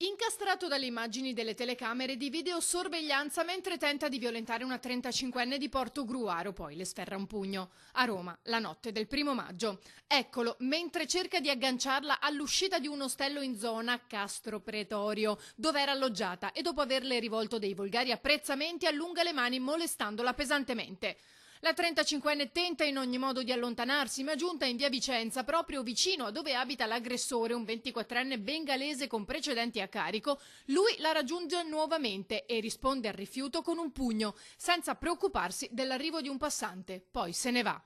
Incastrato dalle immagini delle telecamere di videosorveglianza mentre tenta di violentare una 35enne di Portogruaro, poi le sferra un pugno. A Roma, la notte del 1° maggio. Eccolo, mentre cerca di agganciarla all'uscita di un ostello in zona Castro Pretorio, dove era alloggiata, e dopo averle rivolto dei volgari apprezzamenti allunga le mani molestandola pesantemente. La 35enne tenta in ogni modo di allontanarsi, ma giunta in via Vicenza, proprio vicino a dove abita l'aggressore, un 24enne bengalese con precedenti a carico, lui la raggiunge nuovamente e risponde al rifiuto con un pugno, senza preoccuparsi dell'arrivo di un passante. Poi se ne va.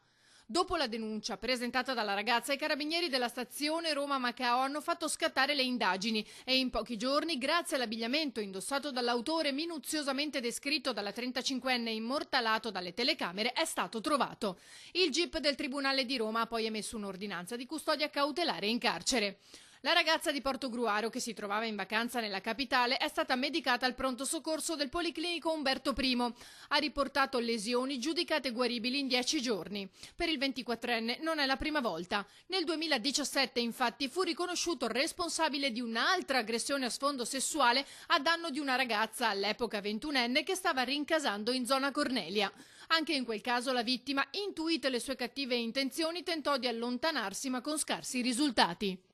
Dopo la denuncia presentata dalla ragazza, i carabinieri della stazione Roma-Macao hanno fatto scattare le indagini e in pochi giorni, grazie all'abbigliamento indossato dall'autore minuziosamente descritto dalla 35enne e immortalato dalle telecamere, è stato trovato. Il GIP del Tribunale di Roma ha poi emesso un'ordinanza di custodia cautelare in carcere. La ragazza di Portogruaro, che si trovava in vacanza nella capitale, è stata medicata al pronto soccorso del Policlinico Umberto I. Ha riportato lesioni giudicate guaribili in 10 giorni. Per il 24enne non è la prima volta. Nel 2017, infatti, fu riconosciuto responsabile di un'altra aggressione a sfondo sessuale a danno di una ragazza, all'epoca 21enne, che stava rincasando in zona Cornelia. Anche in quel caso la vittima, intuite le sue cattive intenzioni, tentò di allontanarsi ma con scarsi risultati.